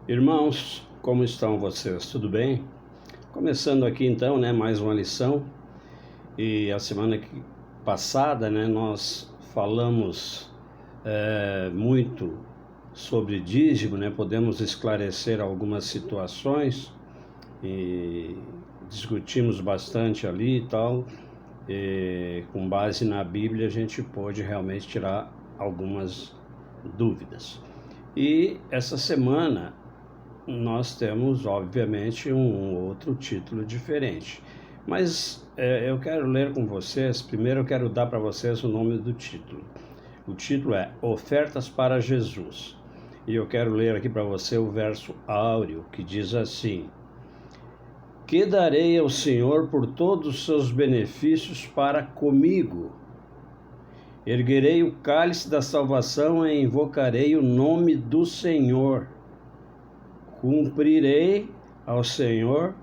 Irmãos, como estão vocês? Tudo bem? Começando aqui então, mais uma lição. E a semana passada, nós falamos muito sobre dízimo, podemos esclarecer algumas situações e discutimos bastante ali e tal. E com base na Bíblia a gente pôde realmente tirar algumas dúvidas. E essa semana nós temos, obviamente, um outro título diferente. Mas eu quero ler com vocês. Primeiro eu quero dar para vocês o nome do título. O título é Ofertas para Jesus. E eu quero ler aqui para você o verso áureo, que diz assim: Que darei ao Senhor por todos os seus benefícios para comigo? Erguerei o cálice da salvação e invocarei o nome do Senhor. Cumprirei ao Senhor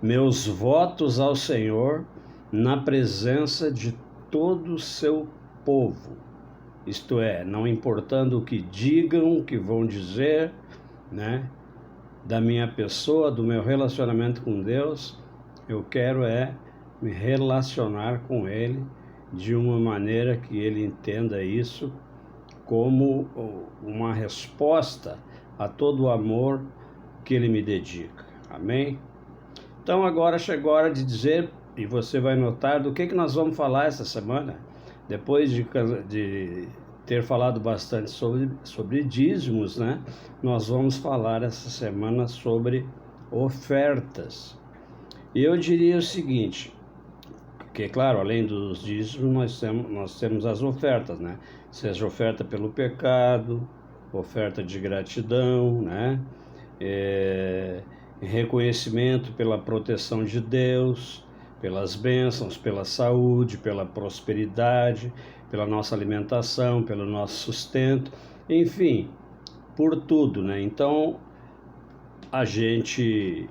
meus votos ao Senhor na presença de todo o seu povo. Isto é, não importando o que digam, o que vão dizer, da minha pessoa, do meu relacionamento com Deus, eu quero me relacionar com Ele de uma maneira que Ele entenda isso como uma resposta a todo o amor que Ele me dedica. Amém? Então agora chegou a hora de dizer, e você vai notar do que nós vamos falar essa semana, depois de ter falado bastante sobre dízimos, nós vamos falar essa semana sobre ofertas. E eu diria o seguinte, porque, claro, além dos dízimos, nós temos as ofertas, Seja oferta pelo pecado, oferta de gratidão, reconhecimento pela proteção de Deus, pelas bênçãos, pela saúde, pela prosperidade, pela nossa alimentação, pelo nosso sustento, enfim, por tudo, Então, a gente,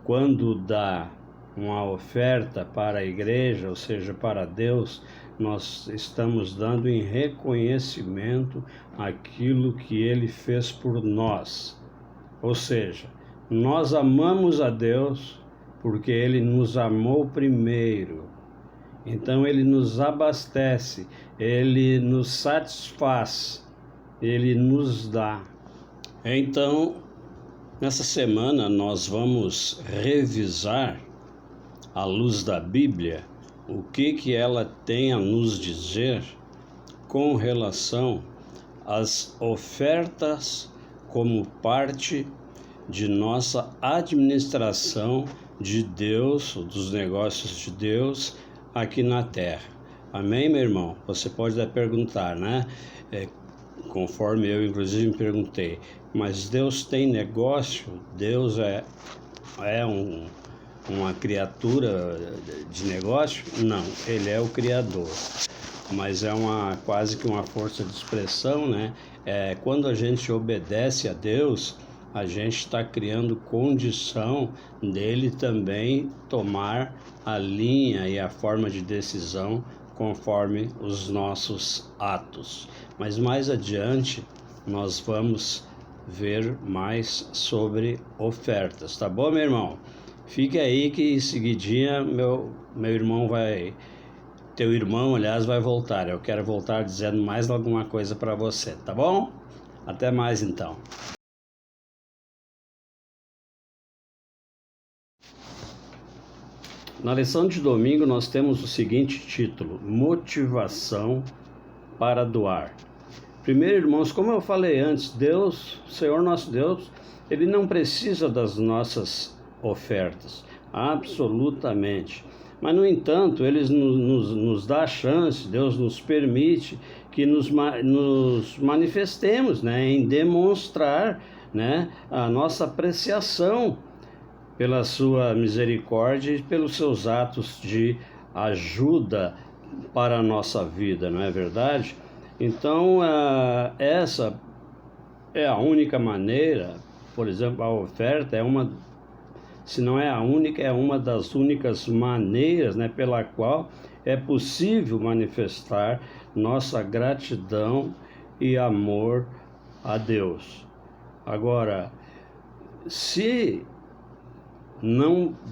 quando dá uma oferta para a igreja, ou seja, para Deus, nós estamos dando em reconhecimento aquilo que Ele fez por nós. Ou seja, nós amamos a Deus porque Ele nos amou primeiro. Então Ele nos abastece, Ele nos satisfaz, Ele nos dá. Então, nessa semana nós vamos revisar, à luz da Bíblia, o que ela tem a nos dizer com relação às ofertas como parte de nossa administração de Deus, dos negócios de Deus aqui na terra. Amém, meu irmão? Você pode perguntar, conforme eu inclusive me perguntei, mas Deus tem negócio? Deus é uma criatura de negócio? Não, Ele é o Criador, mas é quase que uma força de expressão, quando a gente obedece a Deus, a gente está criando condição dele também tomar a linha e a forma de decisão conforme os nossos atos. Mas mais adiante nós vamos ver mais sobre ofertas, tá bom, meu irmão? Fique aí que em seguidinha meu irmão teu irmão, aliás, vai voltar. Eu quero voltar dizendo mais alguma coisa para você, tá bom? Até mais então. Na lição de domingo nós temos o seguinte título: Motivação para doar. Primeiro, irmãos, como eu falei antes, Deus, o Senhor nosso Deus, Ele não precisa das nossas ofertas, absolutamente. Mas, no entanto, Ele nos dá a chance, Deus nos permite que nos manifestemos, em demonstrar, a nossa apreciação pela sua misericórdia e pelos seus atos de ajuda para a nossa vida, não é verdade? Então, essa é a única maneira, por exemplo, a oferta se não é a única, é uma das únicas maneiras, pela qual é possível manifestar nossa gratidão e amor a Deus. Agora, se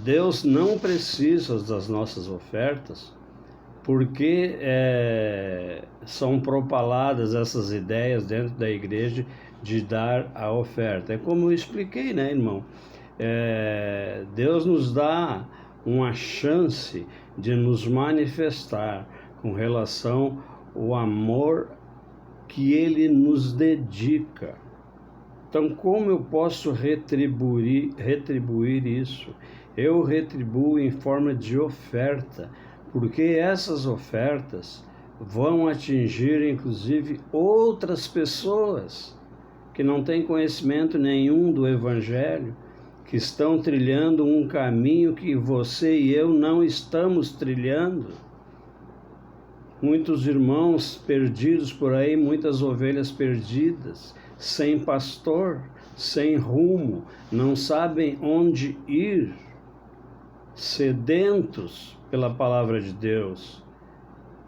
Deus não precisa das nossas ofertas, porque são propaladas essas ideias dentro da igreja de dar a oferta. É como eu expliquei, né, irmão? Deus nos dá uma chance de nos manifestar com relação ao amor que Ele nos dedica. Então, como eu posso retribuir isso? Eu retribuo em forma de oferta, porque essas ofertas vão atingir, inclusive, outras pessoas que não têm conhecimento nenhum do Evangelho, que estão trilhando um caminho que você e eu não estamos trilhando. Muitos irmãos perdidos por aí, muitas ovelhas perdidas, sem pastor, sem rumo, não sabem onde ir, sedentos pela palavra de Deus.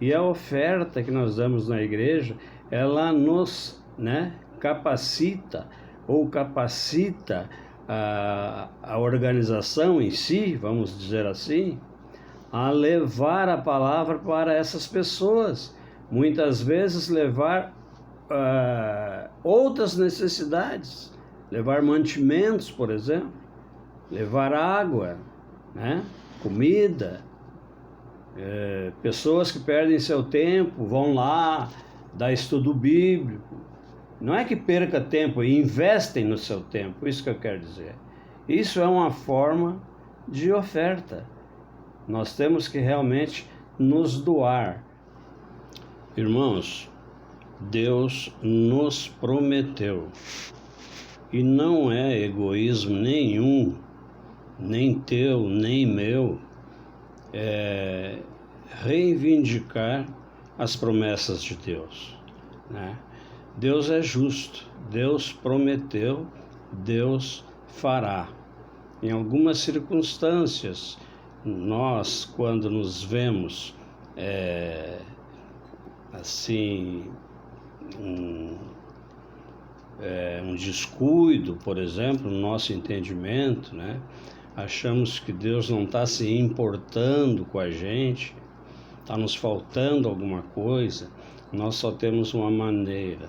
E a oferta que nós damos na igreja, ela nos capacita a organização em si, vamos dizer assim, a levar a palavra para essas pessoas. Muitas vezes levar outras necessidades, levar mantimentos, por exemplo, levar água, comida. Pessoas que perdem seu tempo, vão lá, dar estudo bíblico. Não é que perca tempo, investem no seu tempo, isso que eu quero dizer. Isso é uma forma de oferta. Nós temos que realmente nos doar. Irmãos, Deus nos prometeu, e não é egoísmo nenhum, nem teu, nem meu, reivindicar as promessas de Deus, Deus é justo, Deus prometeu, Deus fará. Em algumas circunstâncias, nós, quando nos vemos um descuido, por exemplo, no nosso entendimento, achamos que Deus não está se importando com a gente, está nos faltando alguma coisa. Nós só temos uma maneira,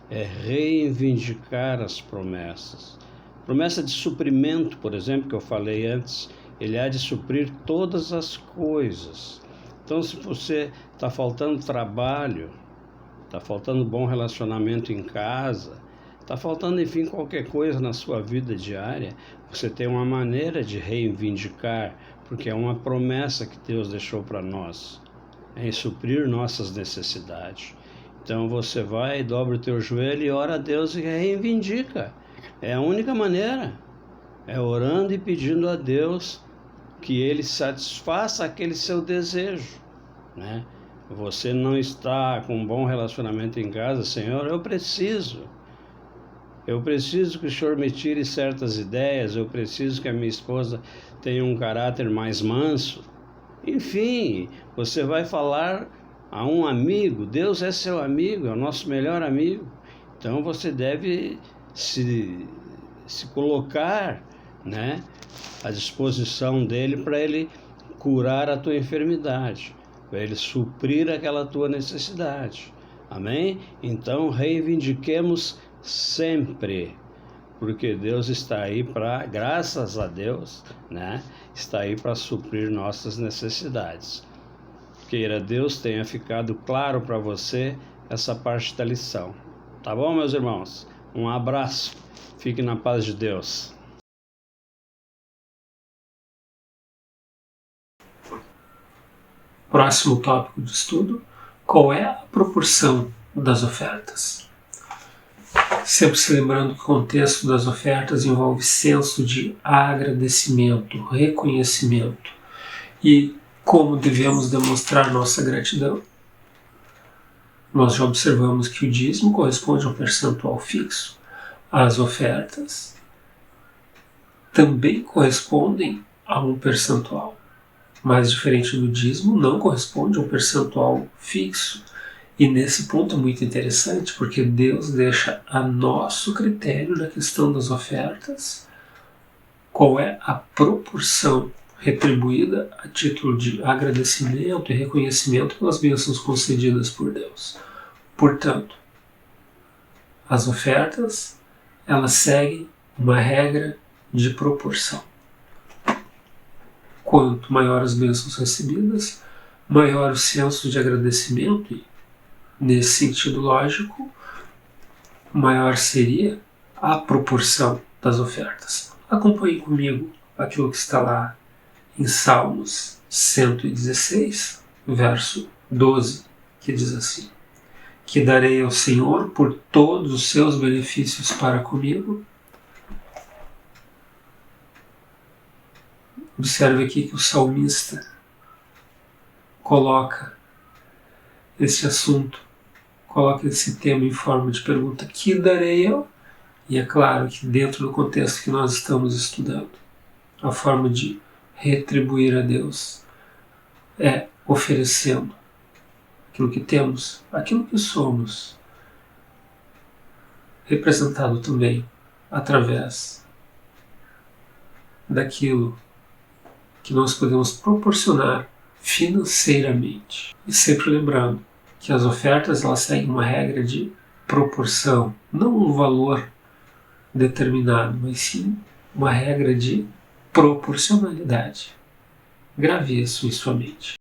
reivindicar as promessas. Promessa de suprimento, por exemplo, que eu falei antes, Ele há de suprir todas as coisas. Então, se você está faltando trabalho, está faltando bom relacionamento em casa, está faltando, enfim, qualquer coisa na sua vida diária, você tem uma maneira de reivindicar, porque é uma promessa que Deus deixou para nós, em suprir nossas necessidades. Então você vai, dobra o teu joelho e ora a Deus e reivindica. É a única maneira. É orando e pedindo a Deus que Ele satisfaça aquele seu desejo, Você não está com um bom relacionamento em casa, Senhor, eu preciso que o Senhor me tire certas ideias, eu preciso que a minha esposa tenha um caráter mais manso. Enfim, você vai falar a um amigo, Deus é seu amigo, é o nosso melhor amigo. Então você deve se colocar, à disposição dele para ele curar a tua enfermidade, para ele suprir aquela tua necessidade. Amém? Então reivindiquemos sempre, porque Deus está aí para, graças a Deus, está aí para suprir nossas necessidades. Queira Deus tenha ficado claro para você essa parte da lição. Tá bom, meus irmãos? Um abraço. Fique na paz de Deus. Próximo tópico de estudo: qual é a proporção das ofertas? Sempre se lembrando que o contexto das ofertas envolve senso de agradecimento, reconhecimento e como devemos demonstrar nossa gratidão. Nós já observamos que o dízimo corresponde a um percentual fixo. As ofertas também correspondem a um percentual. Mas, diferente do dízimo, não corresponde a um percentual fixo. E nesse ponto é muito interessante, porque Deus deixa a nosso critério na questão das ofertas qual é a proporção retribuída a título de agradecimento e reconhecimento pelas bênçãos concedidas por Deus. Portanto, as ofertas, elas seguem uma regra de proporção. Quanto maior as bênçãos recebidas, maior o senso de agradecimento, e, nesse sentido lógico, maior seria a proporção das ofertas. Acompanhe comigo aquilo que está lá em Salmos 116, verso 12, que diz assim: que darei ao Senhor por todos os seus benefícios para comigo. Observe aqui que o salmista coloca esse assunto, coloca esse tema em forma de pergunta: que darei eu? E é claro que dentro do contexto que nós estamos estudando, a forma de retribuir a Deus é oferecendo aquilo que temos, aquilo que somos, representado também através daquilo que nós podemos proporcionar financeiramente. E sempre lembrando que as ofertas, elas seguem uma regra de proporção, não um valor determinado, mas sim uma regra de proporcionalidade. Grave isso em sua mente.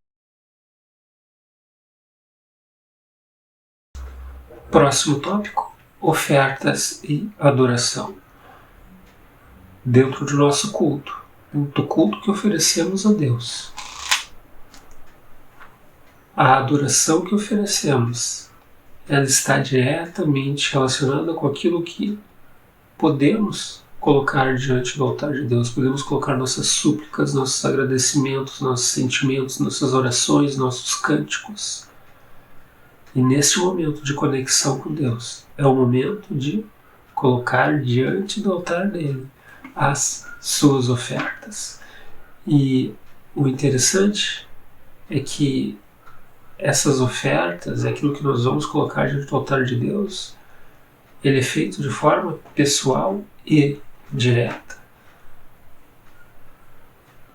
Próximo tópico: ofertas e adoração. Dentro do nosso culto, do culto que oferecemos a Deus, a adoração que oferecemos, ela está diretamente relacionada com aquilo que podemos colocar diante do altar de Deus. Podemos colocar nossas súplicas, nossos agradecimentos, nossos sentimentos, nossas orações, nossos cânticos. E nesse momento de conexão com Deus, é o momento de colocar diante do altar dele as suas ofertas. E o interessante é que essas ofertas, aquilo que nós vamos colocar diante do altar de Deus, ele é feito de forma pessoal e direta.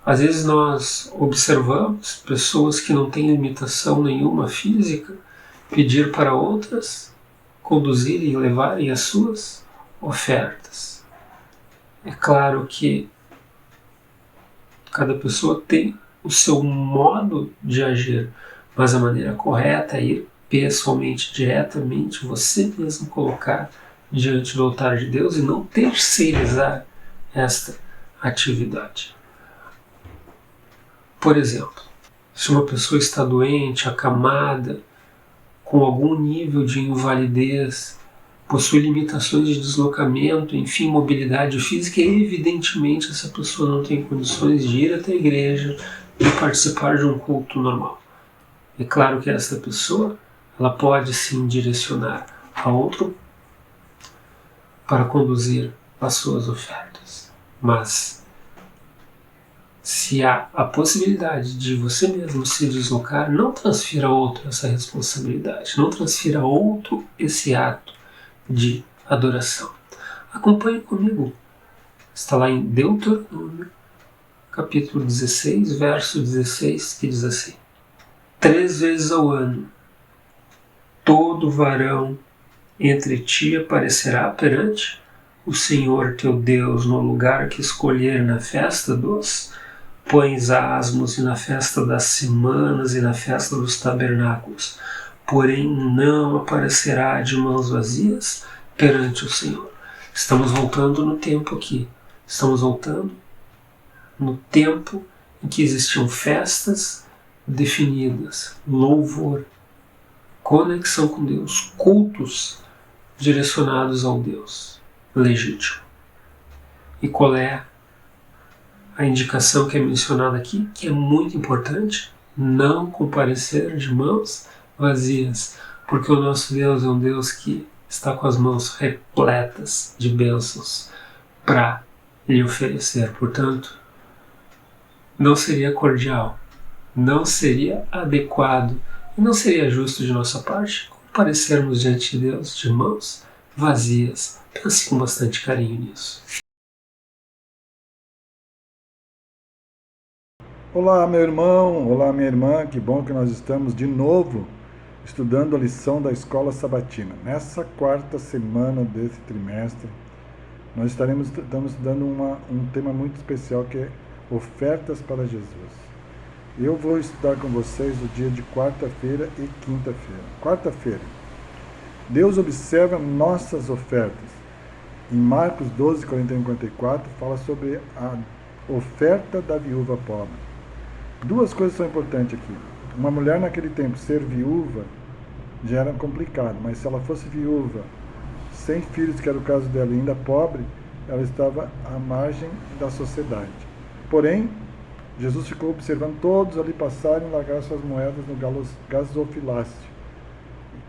Às vezes nós observamos pessoas que não têm limitação nenhuma física pedir para outras conduzirem e levarem as suas ofertas. É claro que cada pessoa tem o seu modo de agir, mas a maneira correta é ir pessoalmente, diretamente, você mesmo colocar diante do altar de Deus e não terceirizar esta atividade. Por exemplo, se uma pessoa está doente, acamada, com algum nível de invalidez, possui limitações de deslocamento, enfim, mobilidade física, e evidentemente essa pessoa não tem condições de ir até a igreja e participar de um culto normal. É claro que essa pessoa, ela pode sim direcionar a outro para conduzir as suas ofertas. Mas se há a possibilidade de você mesmo se deslocar, não transfira a outro essa responsabilidade, não transfira a outro esse ato de adoração. Acompanhe comigo. Está lá em Deuteronômio, capítulo 16, verso 16, que diz assim: 3 vezes ao ano, todo varão entre ti aparecerá perante o Senhor teu Deus no lugar que escolher na festa dos pães asmos e na festa das semanas e na festa dos tabernáculos. Porém não aparecerá de mãos vazias perante o Senhor. Estamos voltando no tempo aqui. Estamos voltando no tempo em que existiam festas definidas, louvor, conexão com Deus, cultos direcionados ao Deus legítimo. E qual é a indicação que é mencionada aqui, que é muito importante? Não comparecer de mãos vazias, porque o nosso Deus é um Deus que está com as mãos repletas de bênçãos para lhe oferecer. Portanto, não seria cordial Não seria adequado e não seria justo de nossa parte comparecermos diante de Deus de mãos vazias. Pense com bastante carinho nisso. Olá, meu irmão, olá, minha irmã, que bom que nós estamos de novo estudando a lição da Escola Sabatina. Nessa quarta semana desse trimestre, nós estamos estudando um tema muito especial que é ofertas para Jesus. Eu vou estudar com vocês o dia de quarta-feira e quinta-feira. Quarta-feira, Deus observa nossas ofertas. Em Marcos 12, 41 e 44, fala sobre a oferta da viúva pobre. Duas coisas são importantes aqui. Uma mulher naquele tempo ser viúva já era complicado, mas se ela fosse viúva, sem filhos, que era o caso dela, e ainda pobre, ela estava à margem da sociedade. Porém, Jesus ficou observando todos ali passarem e largar suas moedas no gasofilácio.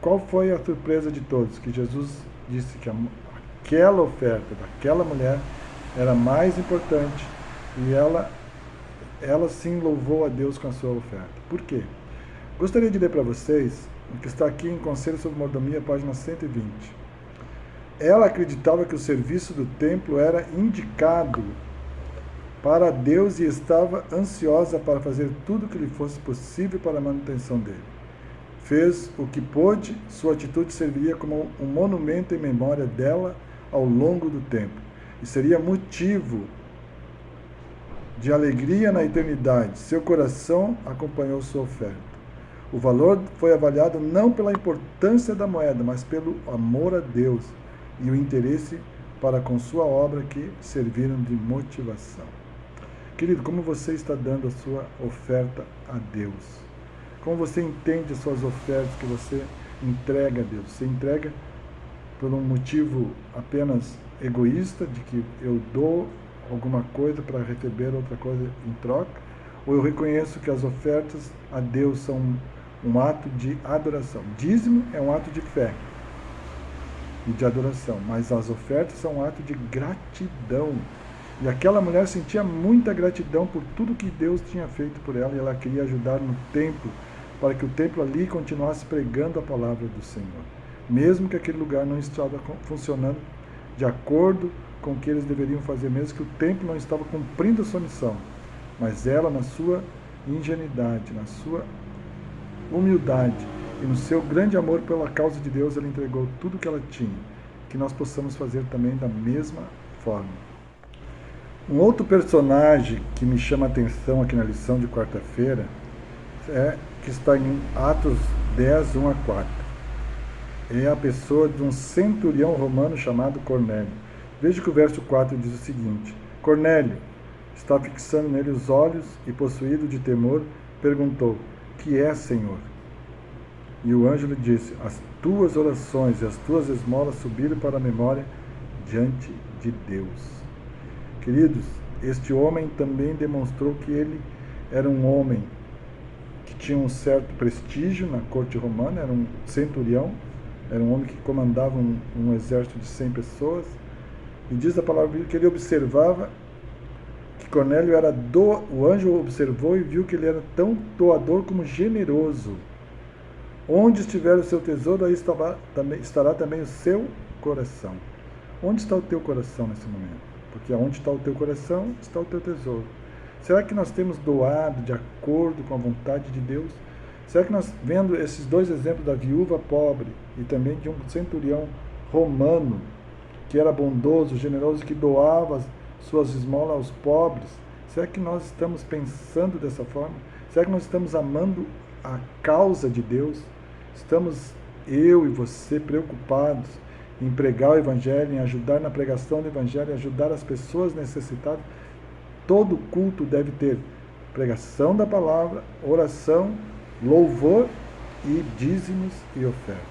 Qual foi a surpresa de todos? Que Jesus disse que aquela oferta daquela mulher era mais importante e ela sim louvou a Deus com a sua oferta. Por quê? Gostaria de ler para vocês o que está aqui em Conselho sobre Mordomia, página 120. Ela acreditava que o serviço do templo era indicado para Deus e estava ansiosa para fazer tudo o que lhe fosse possível para a manutenção dele. Fez o que pôde, sua atitude serviria como um monumento em memória dela ao longo do tempo e seria motivo de alegria na eternidade. Seu coração acompanhou sua oferta. O valor foi avaliado não pela importância da moeda, mas pelo amor a Deus e o interesse para com sua obra que serviram de motivação. Querido, como você está dando a sua oferta a Deus? Como você entende as suas ofertas que você entrega a Deus? Você entrega por um motivo apenas egoísta, de que eu dou alguma coisa para receber outra coisa em troca, ou eu reconheço que as ofertas a Deus são um ato de adoração. Dízimo é um ato de fé e de adoração, mas as ofertas são um ato de gratidão. E aquela mulher sentia muita gratidão por tudo que Deus tinha feito por ela, e ela queria ajudar no templo, para que o templo ali continuasse pregando a palavra do Senhor, mesmo que aquele lugar não estava funcionando de acordo com o que eles deveriam fazer, mesmo que o templo não estava cumprindo a sua missão. Mas ela, na sua ingenuidade, na sua humildade e no seu grande amor pela causa de Deus, ela entregou tudo que ela tinha. Que nós possamos fazer também da mesma forma. Um outro personagem que me chama a atenção aqui na lição de quarta-feira que está em Atos 10, 1 a 4. É a pessoa de um centurião romano chamado Cornélio. Veja que o verso 4 diz o seguinte: Cornélio está fixando nele os olhos e, possuído de temor, perguntou: que é, Senhor? E o anjo lhe disse: as tuas orações e as tuas esmolas subiram para a memória diante de Deus. Queridos, este homem também demonstrou que ele era um homem que tinha um certo prestígio na corte romana, era um centurião, era um homem que comandava um exército de 100 pessoas, e diz a palavra que ele observava que Cornélio o anjo observou e viu que ele era tão doador como generoso. Onde estiver o seu tesouro, aí estará também o seu coração. Onde está o teu coração nesse momento? Porque onde está o teu coração, está o teu tesouro. Será que nós temos doado de acordo com a vontade de Deus? Será que nós, vendo esses dois exemplos da viúva pobre e também de um centurião romano, que era bondoso, generoso, que doava suas esmolas aos pobres, será que nós estamos pensando dessa forma? Será que nós estamos amando a causa de Deus? Estamos, eu e você, preocupados em pregar o Evangelho, em ajudar na pregação do Evangelho, em ajudar as pessoas necessitadas? Todo culto deve ter pregação da palavra, oração, louvor e dízimos e ofertas.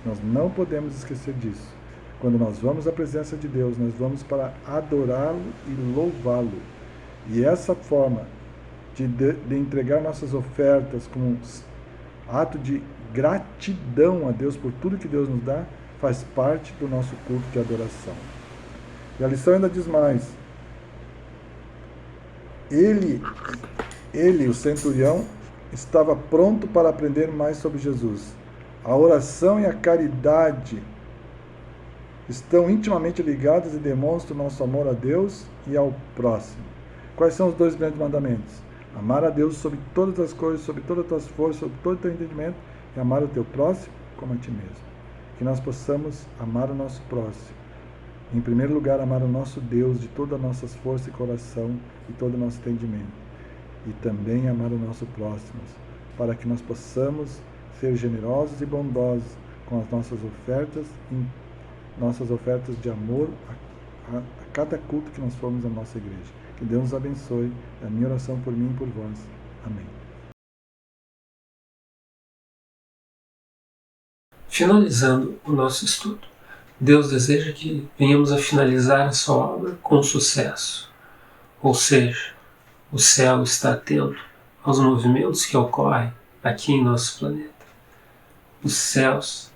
Nós não podemos esquecer disso. Quando nós vamos à presença de Deus, nós vamos para adorá-lo e louvá-lo. E essa forma de entregar nossas ofertas como um ato de gratidão a Deus por tudo que Deus nos dá, faz parte do nosso culto de adoração. E a lição ainda diz mais. Ele Ele, o centurião, estava pronto para aprender mais sobre Jesus. A oração e a caridade estão intimamente ligadas e demonstram nosso amor a Deus e ao próximo. Quais são os 2 grandes mandamentos? Amar a Deus sobre todas as coisas, sobre todas as tuas forças, sobre todo o teu entendimento, e amar o teu próximo como a ti mesmo. Que nós possamos amar o nosso próximo. Em primeiro lugar, amar o nosso Deus de todas as nossas forças e coração e todo o nosso entendimento. E também amar o nosso próximo, para que nós possamos ser generosos e bondosos com as nossas ofertas de amor a cada culto que nós formos à nossa igreja. Que Deus nos abençoe. É a minha oração por mim e por vós. Amém. Finalizando o nosso estudo, Deus deseja que venhamos a finalizar a sua obra com sucesso. Ou seja, o céu está atento aos movimentos que ocorrem aqui em nosso planeta. Os céus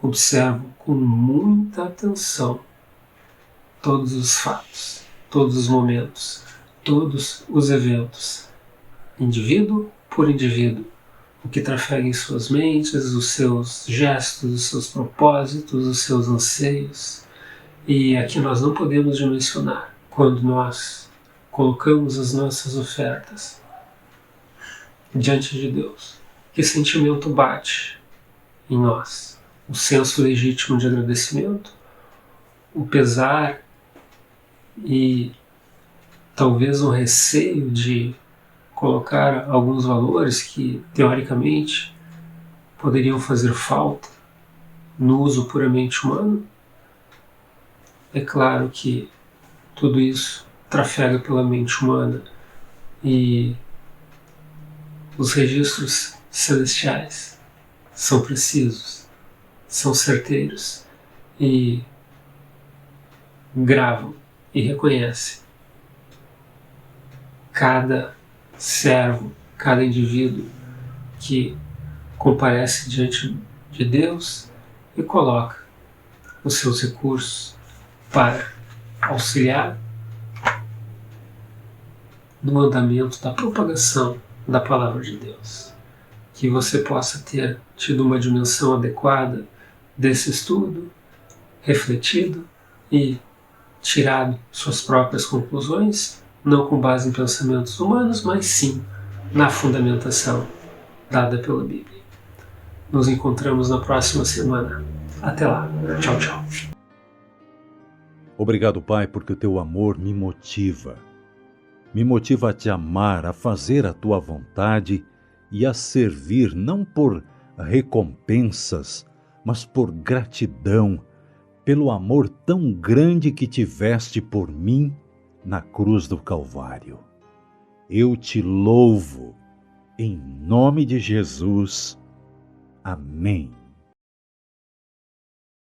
observam com muita atenção todos os fatos, todos os momentos, todos os eventos, indivíduo por indivíduo, o que trafega em suas mentes, os seus gestos, os seus propósitos, os seus anseios. E aqui nós não podemos dimensionar quando nós colocamos as nossas ofertas diante de Deus. Que sentimento bate em nós? O senso legítimo de agradecimento, o pesar e talvez um receio de colocar alguns valores que, teoricamente, poderiam fazer falta no uso puramente humano? É claro que tudo isso trafega pela mente humana e os registros celestiais são precisos, são certeiros e gravam e reconhecem cada servo, cada indivíduo que comparece diante de Deus e coloca os seus recursos para auxiliar no andamento da propagação da palavra de Deus. Que você possa ter tido uma dimensão adequada desse estudo, refletido e tirado suas próprias conclusões, não com base em pensamentos humanos, mas sim na fundamentação dada pela Bíblia. Nos encontramos na próxima semana. Até lá. Tchau, tchau. Obrigado, Pai, porque o teu amor me motiva. Me motiva a te amar, a fazer a tua vontade e a servir não por recompensas, mas por gratidão, pelo amor tão grande que tiveste por mim na cruz do Calvário. Eu te louvo, em nome de Jesus. Amém.